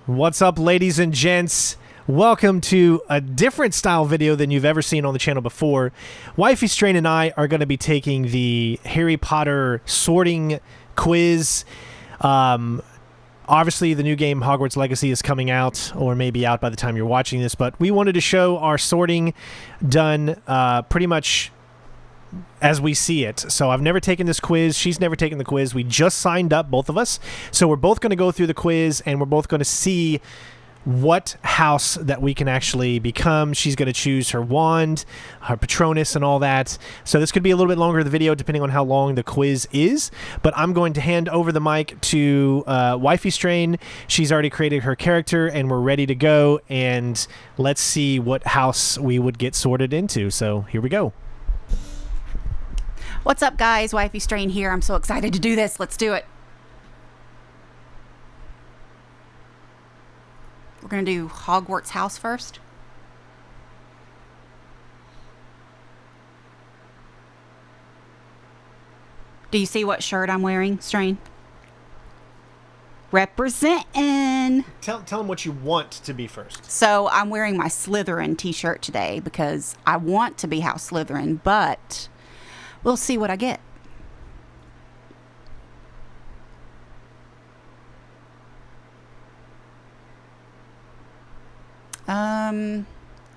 What's up, ladies and gents? Welcome to a different style video than you've ever seen on the channel before. Wifey Strain and I are going to be taking the Harry Potter sorting quiz. Obviously, the new game Hogwarts Legacy is coming out, or maybe out by the time you're watching this, but we wanted to show our sorting done pretty much as we see it. So I've never taken this quiz. She's never taken the quiz. We just signed up, both of us. So we're both going to go through the quiz, and we're both going to see what house that we can actually become. She's going to choose her wand, her Patronus, and all that. So this could be a little bit longer of the video depending on how long the quiz is. But I'm going to hand over the mic to Wifey Strain. She's already created her character, and we're ready to go. And let's see what house we would get sorted into. So here we go. What's up, guys? Wifey Strain here. I'm so excited to do this. Let's do it. We're going to do Hogwarts house first. Do you see what shirt I'm wearing, Strain? Representing. Tell them what you want to be first. So I'm wearing my Slytherin t-shirt today because I want to be House Slytherin, but we'll see what I get.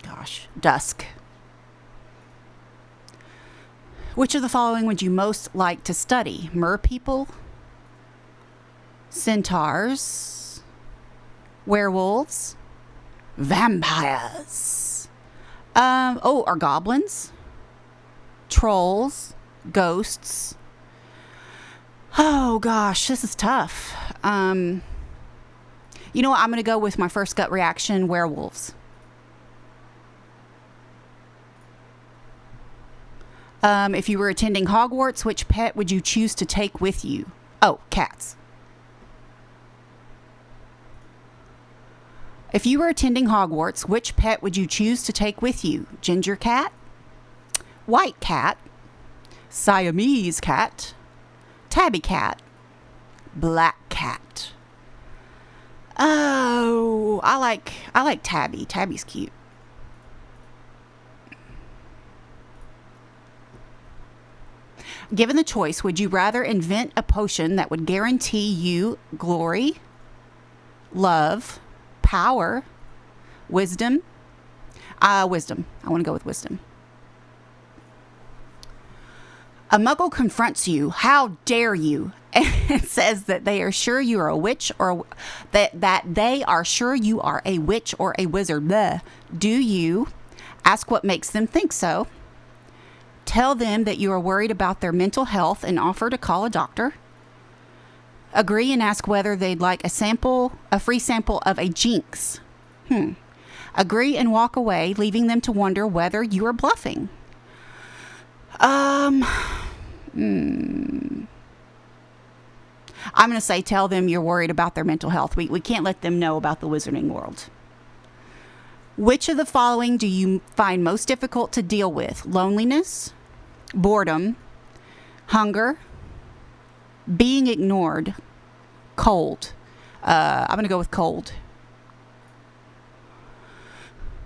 Gosh, dusk. Which of the following would you most like to study? Merpeople, centaurs, werewolves, vampires. Are goblins, trolls, ghosts. Oh gosh, this is tough. You know what? I'm going to go with my first gut reaction, werewolves. If you were attending Hogwarts, which pet would you choose to take with you? Oh, cats. If you were attending Hogwarts, which pet would you choose to take with you? Ginger cat, white cat, Siamese cat, tabby cat, black cat. Oh, I like Tabby. Tabby's cute. Given the choice, would you rather invent a potion that would guarantee you glory, love, power, wisdom? Wisdom. I want to go with wisdom. A muggle confronts you. How dare you? And says that they are sure you are a witch, or that they are sure you are a witch or a wizard. Bleh. Do you ask what makes them think so? Tell them that you are worried about their mental health and offer to call a doctor? Agree and ask whether they'd like a free sample of a jinx? Agree and walk away, leaving them to wonder whether you are bluffing. I'm going to say tell them you're worried about their mental health. We can't let them know about the wizarding world. Which of the following do you find most difficult to deal with? Loneliness, boredom, hunger, being ignored, cold. I'm going to go with cold.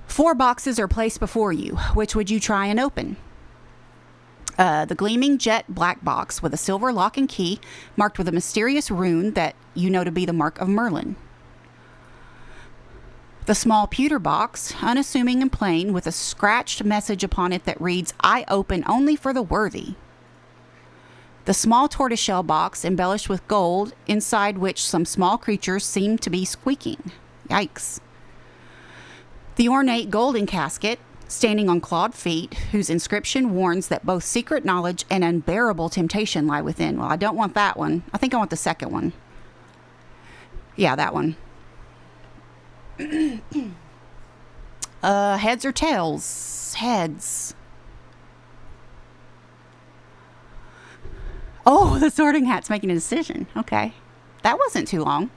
4 boxes are placed before you. Which would you try and open? The gleaming jet black box with a silver lock and key marked with a mysterious rune that you know to be the mark of Merlin. The small pewter box, unassuming and plain, with a scratched message upon it that reads, "I open only for the worthy." The small tortoiseshell box embellished with gold, inside which some small creatures seem to be squeaking. Yikes. The ornate golden casket, standing on clawed feet, whose inscription warns that both secret knowledge and unbearable temptation lie within. Well, I don't want that one. I think I want the second one. Yeah, that one. Heads or tails? Heads. Oh, the sorting hat's making a decision. Okay. That wasn't too long.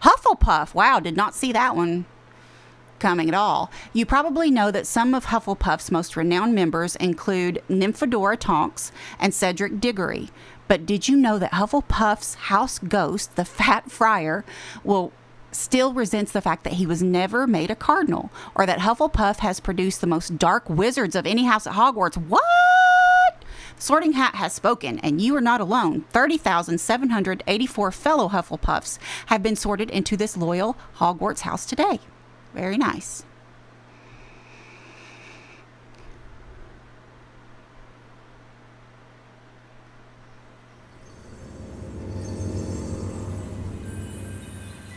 Hufflepuff. Wow, did not see that one. coming at all. You probably know that some of Hufflepuff's most renowned members include Nymphadora Tonks and Cedric Diggory. But did you know that Hufflepuff's house ghost, the Fat Friar, still resents the fact that he was never made a cardinal, or that Hufflepuff has produced the most dark wizards of any house at Hogwarts? What? Sorting Hat has spoken, and you are not alone. 30,784 fellow Hufflepuffs have been sorted into this loyal Hogwarts house today. Very nice.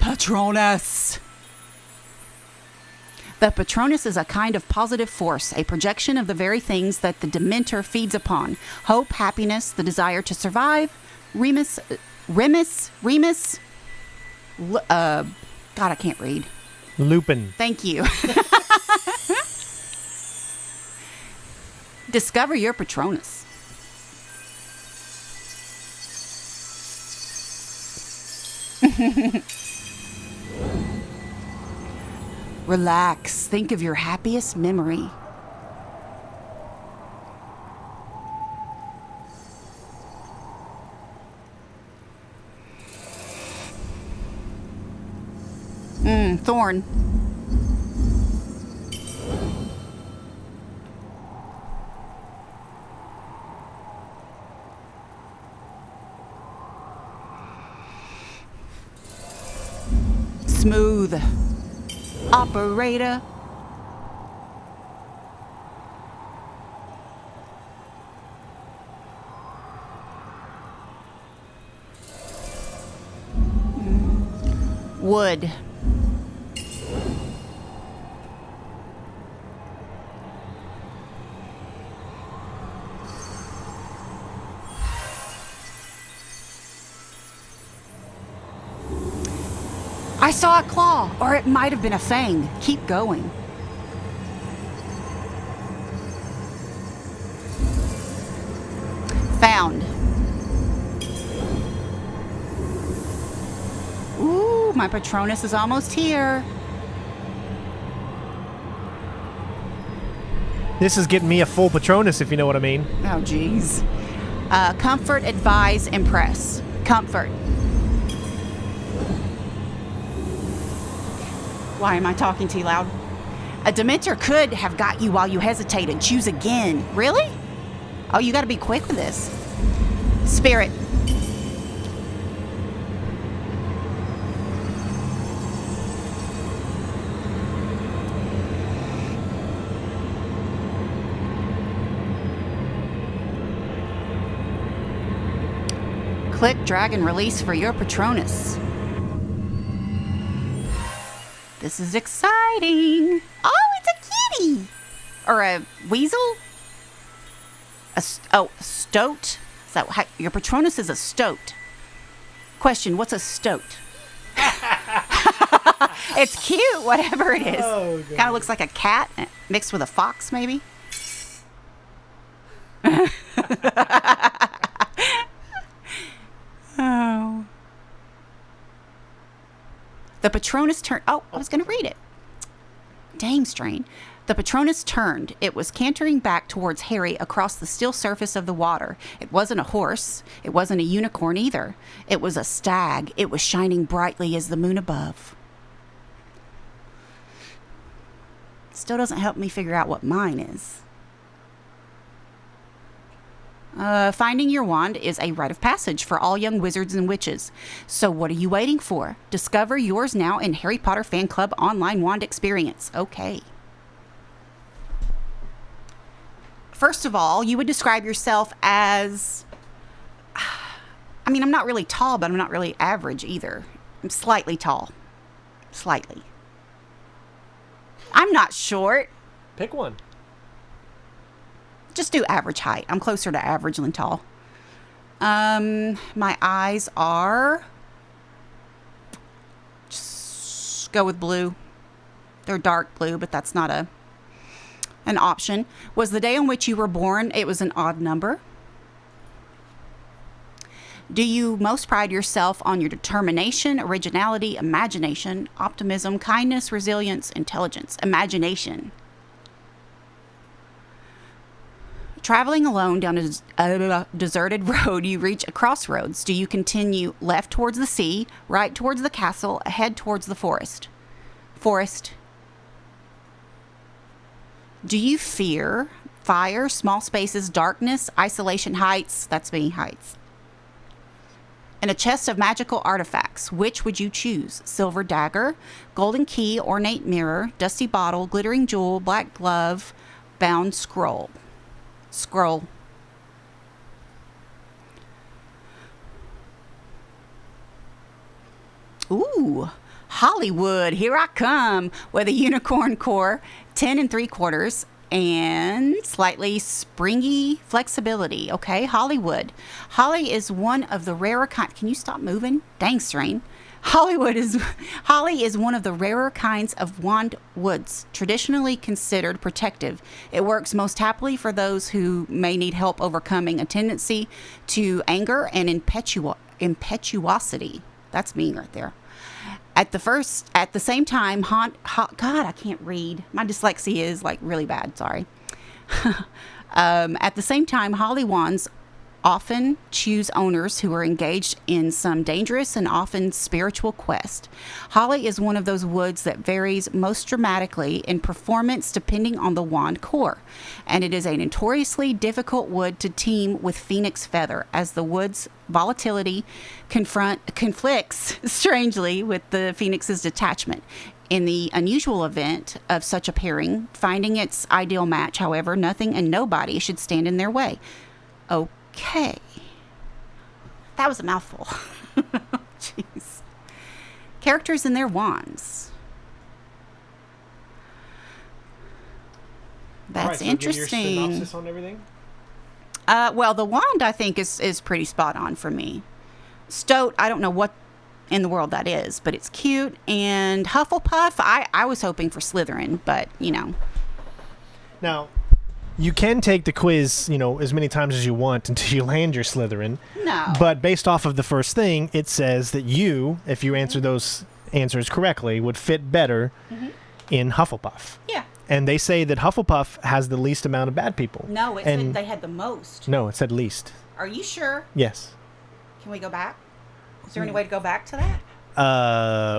Patronus. The Patronus is a kind of positive force, a projection of the very things that the Dementor feeds upon. Hope, happiness, the desire to survive. Remus. God, I can't read. Lupin. Thank you. Discover your Patronus. Relax. Think of your happiest memory. Thorn. Smooth. Operator. Wood. I saw a claw, or it might have been a fang. Keep going. Found. Ooh, my Patronus is almost here. This is getting me a full Patronus, if you know what I mean. Oh, geez. Comfort, advise, impress. Comfort. Why am I talking too loud? A Dementor could have got you while you hesitated. Choose again. Really? Oh, you got to be quick with this. Spirit. Click, drag, and release for your Patronus. This is exciting. Oh, it's a kitty. Or a weasel? A stoat? Is that how, your Patronus is a stoat. Question, what's a stoat? It's cute, whatever it is. Oh, kind of looks like a cat mixed with a fox, maybe. Oh. The Patronus turned. Oh, I was going to read it. Dang, Strain. The Patronus turned. It was cantering back towards Harry across the still surface of the water. It wasn't a horse. It wasn't a unicorn either. It was a stag. It was shining brightly as the moon above. Still doesn't help me figure out what mine is. Finding your wand is a rite of passage for all young wizards and witches. So what are you waiting for? Discover yours now in Harry Potter Fan Club online wand experience. Okay. First of all, you would describe yourself as... I mean, I'm not really tall, but I'm not really average either. I'm slightly tall. Slightly. I'm not short. Pick one. Just do average height. I'm closer to average than tall. My eyes are... Just go with blue. They're dark blue, but that's not an option. Was the day on which you were born, it was an odd number. Do you most pride yourself on your determination, originality, imagination, optimism, kindness, resilience, intelligence? Imagination. Traveling alone down a deserted road, you reach a crossroads. Do you continue left towards the sea, right towards the castle, ahead towards the forest? Forest. Do you fear fire, small spaces, darkness, isolation, heights? That's me, heights. In a chest of magical artifacts, which would you choose? Silver dagger, golden key, ornate mirror, dusty bottle, glittering jewel, black glove, bound scroll. Scroll. Ooh, Hollywood, here I come with a unicorn core, 10 3/4, and slightly springy flexibility. Okay, Hollywood. Holly is one of the rarer kind. Can you stop moving? Dang, Strain. Holly is one of the rarer kinds of wand woods, traditionally considered protective. It works most happily for those who may need help overcoming a tendency to anger and impetuosity. That's me right there. At the same time, God, I can't read. My dyslexia is like really bad. Sorry. At the same time, holly wands often choose owners who are engaged in some dangerous and often spiritual quest. Holly is one of those woods that varies most dramatically in performance depending on the wand core, and it is a notoriously difficult wood to team with phoenix feather, as the wood's volatility conflicts strangely with the phoenix's detachment. In the unusual event of such a pairing, finding its ideal match, however, nothing and nobody should stand in their way. Okay. That was a mouthful. Jeez. Characters and their wands. That's all right, so interesting. give your synopsis on everything? Well, the wand, I think, is pretty spot on for me. Stoat, I don't know what in the world that is, but it's cute. And Hufflepuff, I was hoping for Slytherin, but, you know. Now, you can take the quiz, as many times as you want until you land your Slytherin. No. But based off of the first thing, it says that you, if you answer those answers correctly, would fit better in Hufflepuff. Yeah. And they say that Hufflepuff has the least amount of bad people. No, it said they had the most. No, it said least. Are you sure? Yes. Can we go back? Is there any way to go back to that?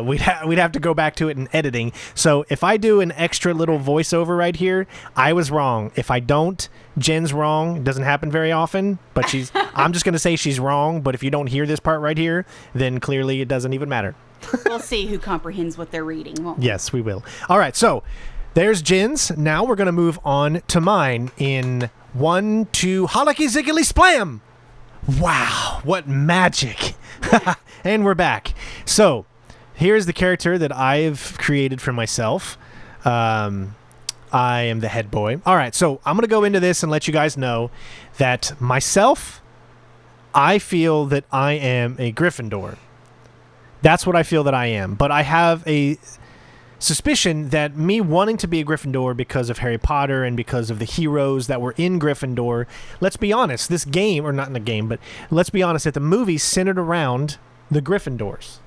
We'd have to go back to it in editing. So if I do an extra little voiceover right here, I was wrong. If I don't, Jen's wrong. It doesn't happen very often, but I'm just going to say she's wrong. But if you don't hear this part right here, then clearly it doesn't even matter. We'll see who comprehends what they're reading, won't we? Yes, we will. All right, so there's Jen's. Now we're going to move on to mine in 1, 2, holicky ziggly splam. Wow, what magic. And we're back. So here's the character that I've created for myself. I am the head boy. All right, so I'm going to go into this and let you guys know that myself, I feel that I am a Gryffindor. That's what I feel that I am. But I have a suspicion that me wanting to be a Gryffindor because of Harry Potter and because of the heroes that were in Gryffindor, let's be honest, this game, or not in the game, but let's be honest, that the movie centered around the Gryffindors,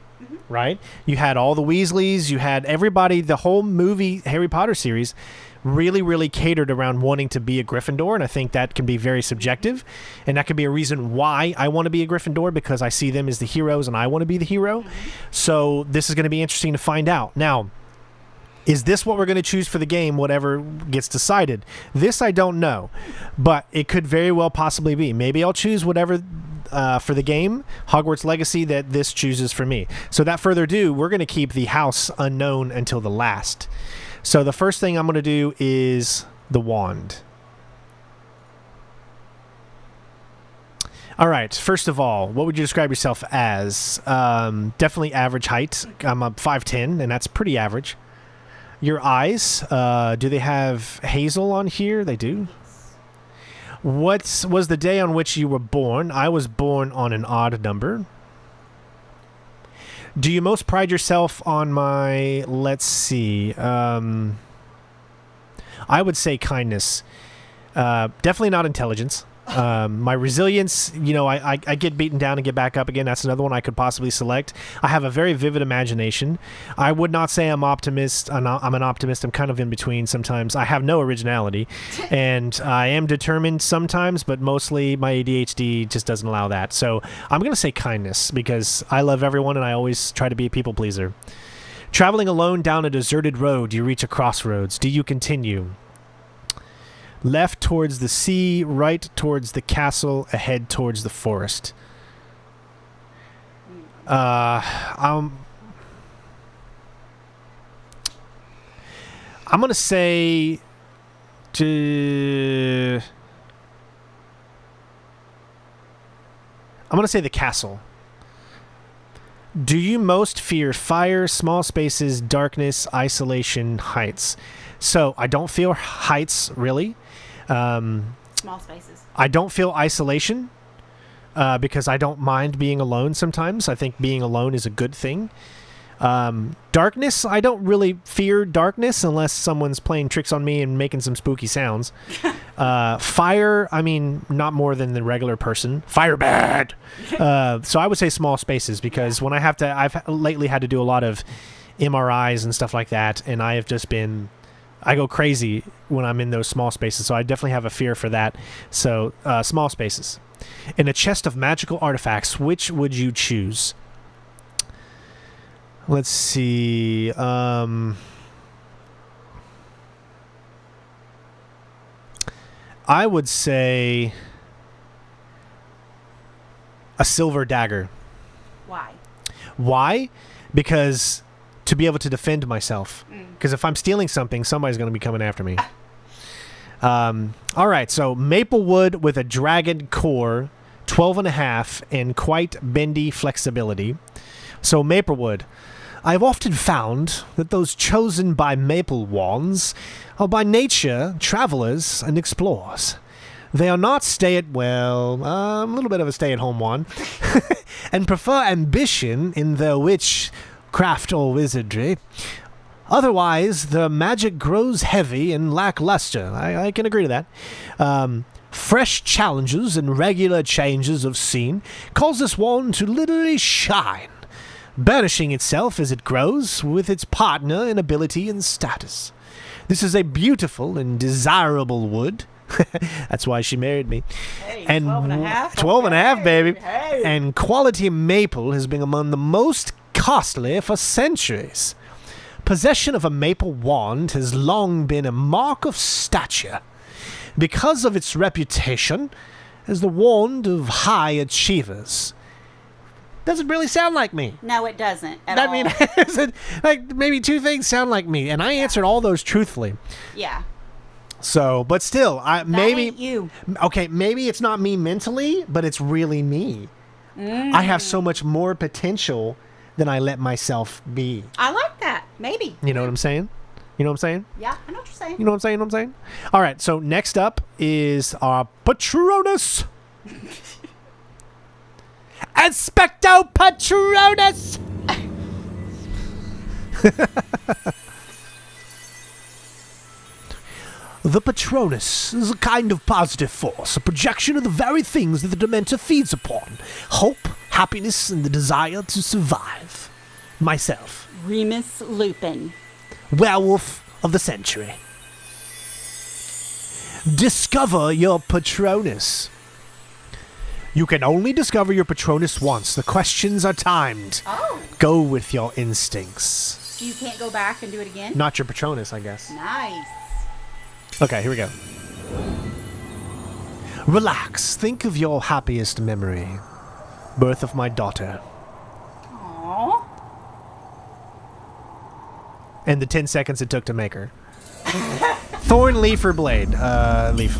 right? You had all the Weasleys, you had everybody, the whole movie Harry Potter series really, really catered around wanting to be a Gryffindor, and I think that can be very subjective, and that could be a reason why I want to be a Gryffindor, because I see them as the heroes and I want to be the hero. So this is going to be interesting to find out. Now, is this what we're going to choose for the game, whatever gets decided? This I don't know, but it could very well possibly be. Maybe I'll choose whatever for the game, Hogwarts Legacy, that this chooses for me. So without further ado, we're going to keep the house unknown until the last. So the first thing I'm going to do is the wand. All right, first of all, what would you describe yourself as? Definitely average height. I'm a 5'10", and that's pretty average. Your eyes, do they have hazel on here? They do. What was the day on which you were born? I was born on an odd number. Do you most pride yourself on my, let's see, I would say kindness. Definitely not intelligence. My resilience, I get beaten down and get back up again. That's another one I could possibly select. I have a very vivid imagination. I would not say I'm optimist. I'm an optimist. I'm kind of in between sometimes. I have no originality, and I am determined sometimes, but mostly my ADHD just doesn't allow that. So I'm going to say kindness, because I love everyone and I always try to be a people pleaser. Traveling alone down a deserted road, you reach a crossroads. Do you continue? Left towards the sea, right towards the castle, ahead towards the forest. I'm gonna say the castle. Do you most fear fire, small spaces, darkness, isolation, heights? So I don't fear heights, really. Small spaces. I don't feel isolation because I don't mind being alone sometimes. I think being alone is a good thing. Darkness, I don't really fear darkness unless someone's playing tricks on me and making some spooky sounds. Fire, I mean, not more than the regular person. Fire bad. So I would say small spaces, because when I've lately had to do a lot of MRIs and stuff like that, and I go crazy when I'm in those small spaces, so I definitely have a fear for that. So, small spaces. In a chest of magical artifacts, which would you choose? Let's see. I would say a silver dagger. Why? Why? Because to be able to defend myself. Because if I'm stealing something, somebody's going to be coming after me. All right, so maple wood with a dragon core, 12.5, and quite bendy flexibility. So maple wood. I've often found that those chosen by maple wands are by nature travelers and explorers. They are not a little bit of a stay-at-home one, and prefer ambition in their witchcraft or wizardry. Otherwise, the magic grows heavy and lackluster. I can agree to that. Fresh challenges and regular changes of scene cause this wand to literally shine, burnishing itself as it grows with its partner in ability and status. This is a beautiful and desirable wood. That's why she married me. Hey, and 12.5? 12.5, baby. Hey. And quality maple has been among the most costly for centuries. Possession of a maple wand has long been a mark of stature, because of its reputation as the wand of high achievers. Doesn't really sound like me. No, it doesn't at all. I mean, like maybe two things sound like me, and I answered all those truthfully. Yeah. So, but still, maybe ain't you. Okay, maybe it's not me mentally, but it's really me. I have so much more potential than I let myself be. I like that. Maybe. You know what I'm saying? You know what I'm saying? Yeah, I know what you're saying. You know what I'm saying? All right, so next up is our Patronus. Expecto Patronus! The Patronus is a kind of positive force, a projection of the very things that the Dementor feeds upon. Hope, happiness, and the desire to survive. Myself. Remus Lupin. Werewolf of the century. Discover your Patronus. You can only discover your Patronus once. The questions are timed. Oh. Go with your instincts. So you can't go back and do it again? Not your Patronus, I guess. Nice. Okay, here we go. Relax. Think of your happiest memory. Birth of my daughter. Aww. And the 10 seconds it took to make her. Thorn, leaf, or blade? Leaf.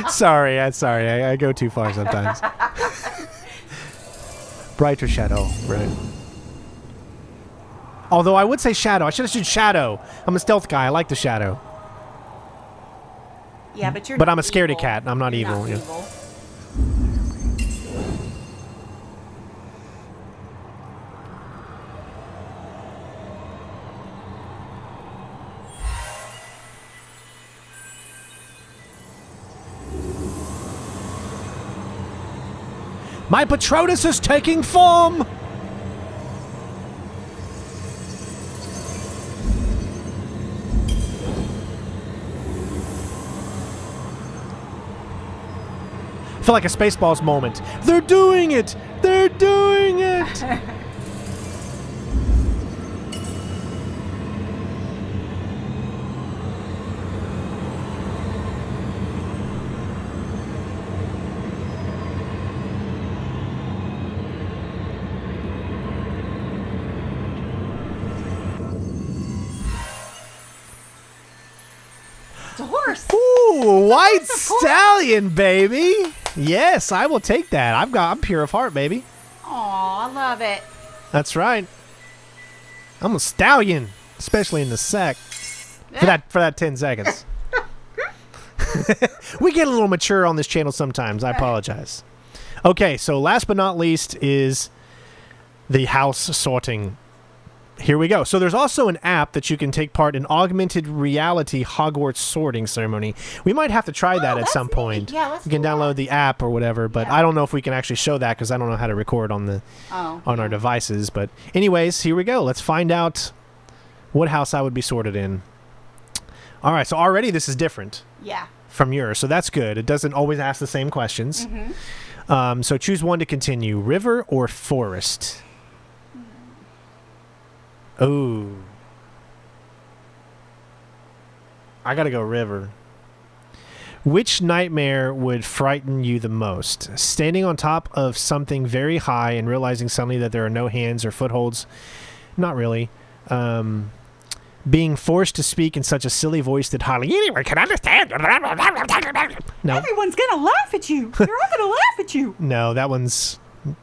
Sorry. I go too far sometimes. Bright or shadow, right? Although I would say shadow. I should have said shadow. I'm a stealth guy. I like the shadow. Yeah, but you're But not I'm a scaredy evil. cat. I'm not You're evil. Not Yeah. evil. My Patronus is taking form! I feel like a Spaceballs moment. They're doing it! They're doing it! It's a horse. Ooh, white stallion, baby! Yes, I will take that. I'm pure of heart, baby. Aw, I love it. That's right. I'm a stallion, especially in the sack. For that 10 seconds. We get a little mature on this channel sometimes. I apologize. Okay, so last but not least is the house sorting. Here we go. So there's also an app that you can take part in augmented reality Hogwarts sorting ceremony. We might have to try that at some point. Yeah, let's You can do that. download the app or whatever, but Yeah. I don't know if we can actually show that because I don't know how to record on our devices. But anyways, here we go. Let's find out what house I would be sorted in. All right, so already this is different Yeah. from yours, so that's good. It doesn't always ask the same questions. So choose one to continue. River or forest? Oh. I gotta go river. Which nightmare would frighten you the most? Standing on top of something very high and realizing suddenly that there are no hands or footholds? Not really. Being forced to speak in such a silly voice that hardly anyone can understand. No. Everyone's gonna laugh at you. They're all gonna laugh at you. No, that one's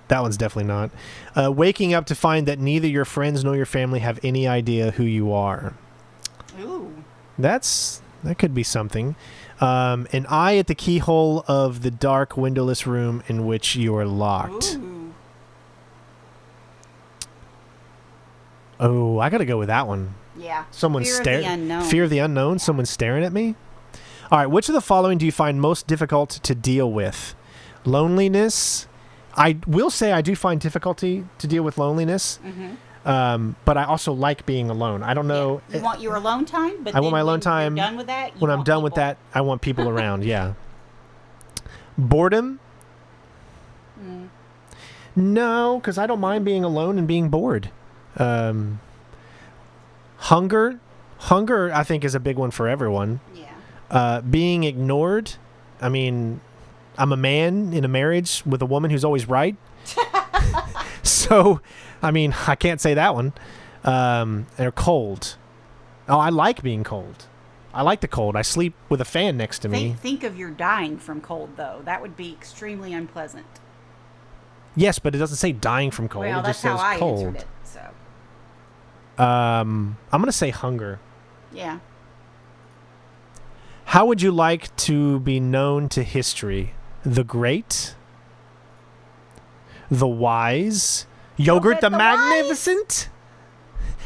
definitely not. Waking up to find that neither your friends nor your family have any idea who you are. Ooh. That could be something. An eye at the keyhole of the dark windowless room in which you are locked. Ooh. Oh, I gotta go with that one. Yeah. Someone Fear of the unknown. Fear of the unknown. Someone staring at me. All right. Which of the following do you find most difficult to deal with? Loneliness. I will say I do find difficulty to deal with loneliness. But I also like being alone. I don't know. You want your alone time, but I want my alone when time. you're done with that, When I'm done with that, I want people around. Yeah. Boredom. No, because I don't mind being alone and being bored. Hunger. Hunger, I think, is a big one for everyone. Yeah. Being ignored. I mean, I'm a man in a marriage with a woman who's always right. So, I mean, I can't say that one. They're cold. Oh, I like being cold. I like the cold. I sleep with a fan next to me. Think of your dying from cold, though. That would be extremely unpleasant. Yes, but it doesn't say dying from cold. Well, it just that's how says I cold. answered it. So, I'm going to say hunger. yeah. How would you like to be known to history? The Great? The Wise? Yogurt the Magnificent?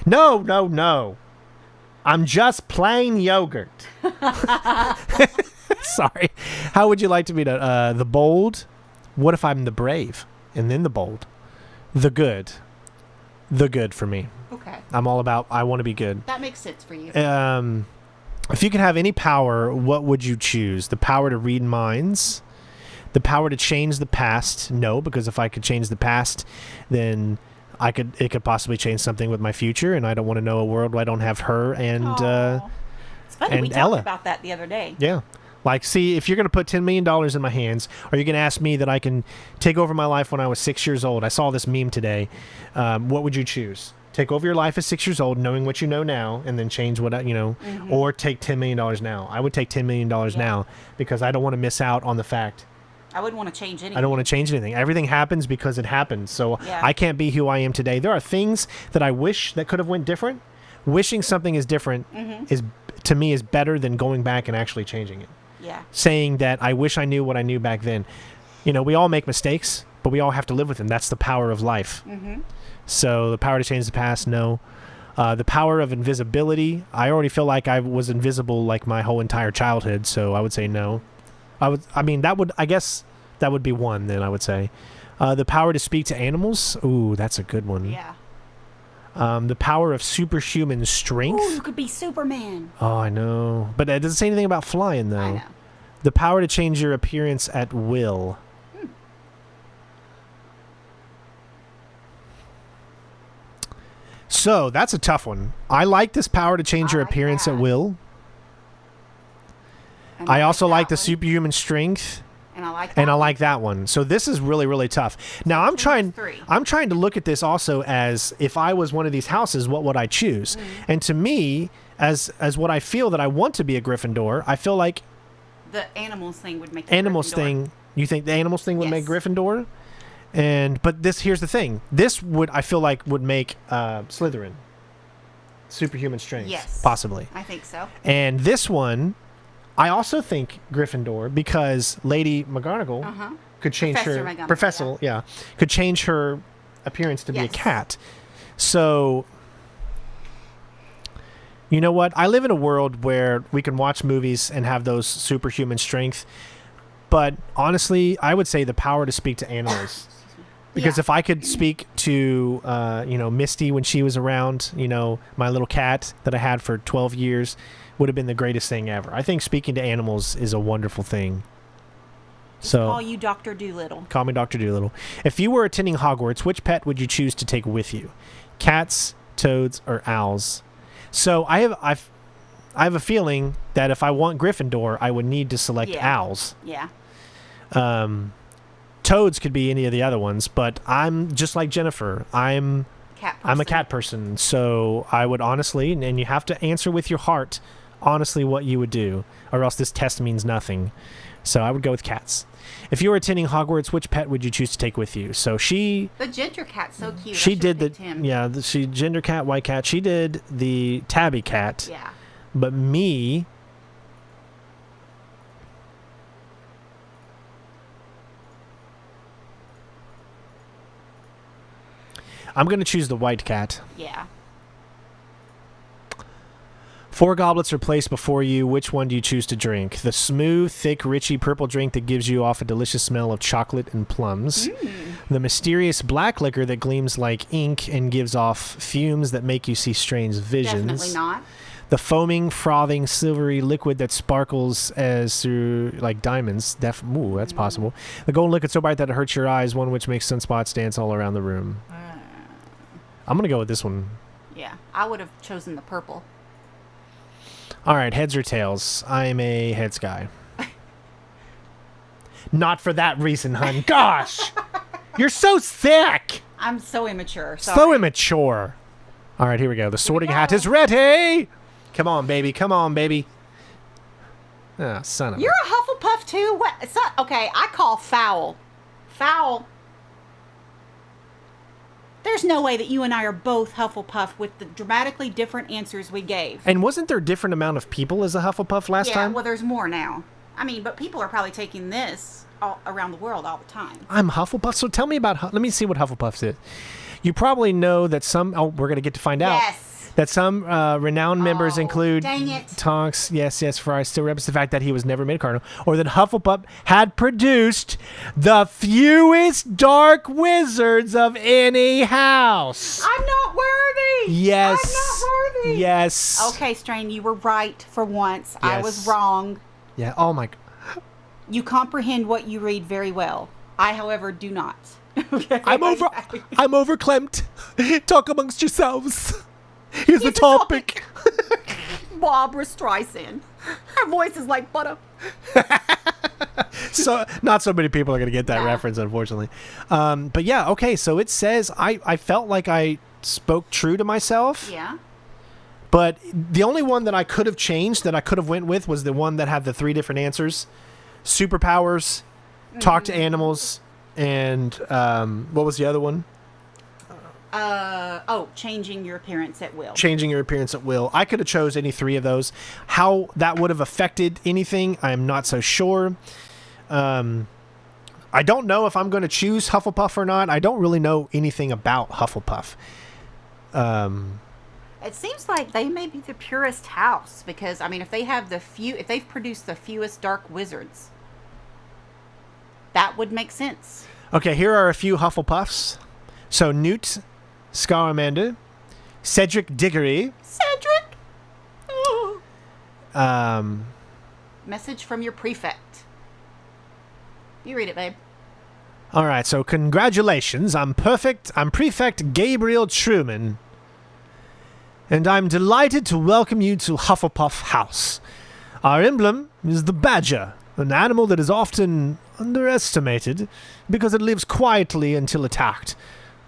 No, no, no. I'm just plain yogurt. Sorry. How would you like to be the Bold? What if I'm the Brave and then the Bold? The Good. The Good for me. Okay. I'm all about, I want to be good. That makes sense for you. If you could have any power, what would you choose? The power to read minds? The power to change the past? No, because if I could change the past, then it could possibly change something with my future, and I don't want to know a world where I don't have her and It's funny, and we Ella. talked about that the other day. yeah. Like, see, if you're going to put $10 million in my hands, or you're going to ask me that I can take over my life when I was 6 years old, I saw this meme today. What would you choose? Take over your life at 6 years old, knowing what you know now, and then change what or take $10 million now. I would take $10 million now because I don't want to miss out on the fact. I wouldn't want to change anything. I don't want to change anything. Everything happens because it happens. So Yeah. I can't be who I am today. There are things that I wish that could have went different. Wishing something is different is, to me, is better than going back and actually changing it. Yeah. Saying that I wish I knew what I knew back then. We all make mistakes, but we all have to live with them. That's the power of life. So the power to change the past, no. The power of invisibility, I already feel like I was invisible like my whole entire childhood, so I would say no. I guess that would be one then, I would say. The power to speak to animals. Ooh, that's a good one. Yeah. The power of superhuman strength. Ooh, you could be Superman. Oh, I know. But it doesn't say anything about flying, though. I know. The power to change your appearance at will. So, that's a tough one. I like this power to change your like appearance that. at will. And I also like that the one. superhuman strength. And I like that. And I one. like that one. So this is really, really tough. Now I'm trying three. to look at this also as if I was one of these houses, what would I choose? And to me, as what I feel that I want to be a Gryffindor, I feel like The animals thing would make you animals Gryffindor. thing. You think the animals thing would Yes. make Gryffindor? But here's the thing. This I feel like would make Slytherin. Superhuman strength. Yes. Possibly. I think so. And this one, I also think Gryffindor because Lady McGonagall could change Professor her McGonagall, Professor, yeah, could change her appearance to be a Yes. cat. So, you know what? I live in a world where we can watch movies and have those superhuman strength, but honestly, I would say the power to speak to animals. Because Yeah. if I could speak to, Misty when she was around, my little cat that I had for 12 years, would have been the greatest thing ever. I think speaking to animals is a wonderful thing. So Call you Dr. Doolittle. call me Dr. Doolittle. If you were attending Hogwarts, which pet would you choose to take with you? Cats, toads, or owls? So I have a feeling that if I want Gryffindor, I would need to select Yeah. owls. Yeah. Toads could be any of the other ones, but I'm just like Jennifer. I'm Cat person. a cat person, so I would honestly, and you have to answer with your heart, honestly what you would do, or else this test means nothing. So I would go with cats. If you were attending Hogwarts, which pet would you choose to take with you? So The ginger cat's so cute. I she should've did picked him. she ginger cat, white cat. She did the tabby cat, Yeah. but me. I'm going to choose the white cat. Yeah. 4 goblets are placed before you. Which one do you choose to drink? The smooth, thick, richy purple drink that gives you off a delicious smell of chocolate and plums. The mysterious black liquor that gleams like ink and gives off fumes that make you see strange visions. Definitely not. The foaming, frothing, silvery liquid that sparkles as through like diamonds. Ooh, that's possible. The golden liquid so bright that it hurts your eyes, one which makes sunspots dance all around the room. I'm going to go with this one. Yeah. I would have chosen the purple. All right, heads or tails? I'm a heads guy. Not for that reason, hun. Gosh! You're so sick! I'm so immature. So Sorry. immature. All right, here we go. The sorting hat is ready! Come on, baby. Come on, baby. Ah, son of a... You're a Hufflepuff too? What? Okay, I call foul. Foul. There's no way that you and I are both Hufflepuff with the dramatically different answers we gave. And wasn't there a different amount of people as a Hufflepuff last Yeah, time? well, there's more now. I mean, but people are probably taking this all around the world all the time. I'm Hufflepuff, so tell me about... Let me see what Hufflepuff is. You probably know that some... Oh, we're going to get to find out. Yes. That some renowned members Oh, include dang it. Tonks, yes, Fry still represents the fact that he was never made a cardinal, or that Hufflepuff had produced the fewest dark wizards of any house. I'm not worthy. Yes. I'm not worthy. Yes. Okay, Strain, you were right for once. I was Yes. wrong. Yeah. Oh my. You comprehend what you read very well. I, however, do not. Okay? I'm overclamped. Talk amongst yourselves. Here's the topic. Barbara Streisand. Her voice is like butter. So not so many people are going to get that No. reference, unfortunately. But yeah, okay. So it says I felt like I spoke true to myself. Yeah. But the only one that I could have changed, that I could have went with, was the one that had the 3 different answers: superpowers, talk to animals, and what was the other one? Changing your appearance at will. Changing your appearance at will. I could have chose any 3 of those. How that would have affected anything, I am not so sure. I don't know if I'm going to choose Hufflepuff or not. I don't really know anything about Hufflepuff. It seems like they may be the purest house because, I mean, if they've produced the fewest dark wizards, that would make sense. Okay, here are a few Hufflepuffs. So Newt Scamander, Cedric Diggory. Cedric. Oh. Message from your prefect. You read it, babe. All right, so congratulations. I'm Prefect Gabriel Truman. And I'm delighted to welcome you to Hufflepuff House. Our emblem is the badger, an animal that is often underestimated because it lives quietly until attacked,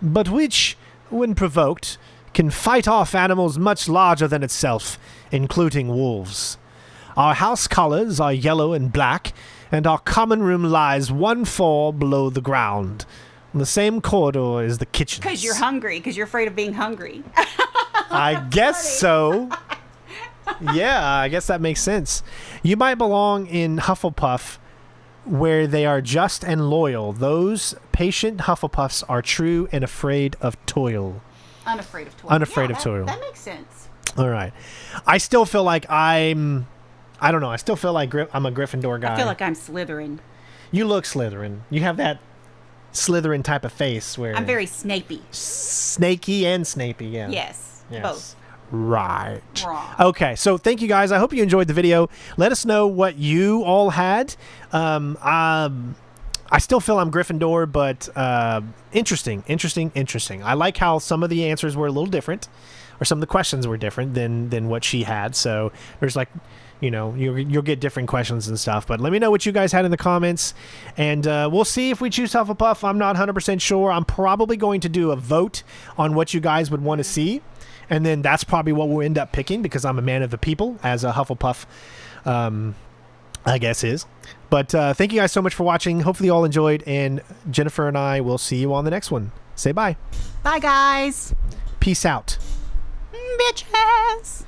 but which, when provoked, can fight off animals much larger than itself, including wolves. Our house colors are yellow and black, and our common room lies 1 floor below the ground, on the same corridor as the kitchen. Because you're hungry, because you're afraid of being hungry. I guess so. Yeah, I guess that makes sense. You might belong in Hufflepuff, where they are just and loyal. Those patient Hufflepuffs are true and afraid of toil. Unafraid of toil. Unafraid of toil. That makes sense. All right. I still feel like I don't know. I still feel like I'm a Gryffindor guy. I feel like I'm Slytherin. You look Slytherin. You have that Slytherin type of face where... I'm very Snapey. Snaky and Snapey, yeah. Yes. Both. Right. Wrong. Okay, so thank you guys. I hope you enjoyed the video. Let us know what you all had. I still feel I'm Gryffindor, but interesting. I like how some of the answers were a little different, or some of the questions were different than what she had. So there's like, you'll get different questions and stuff. But let me know what you guys had in the comments, and we'll see if we choose Hufflepuff. I'm not 100% sure. I'm probably going to do a vote on what you guys would want to see. And then that's probably what we'll end up picking, because I'm a man of the people, as a Hufflepuff, I guess, is. But thank you guys so much for watching. Hopefully you all enjoyed, and Jennifer and I will see you on the next one. Say bye. Bye, guys. Peace out. Bitches.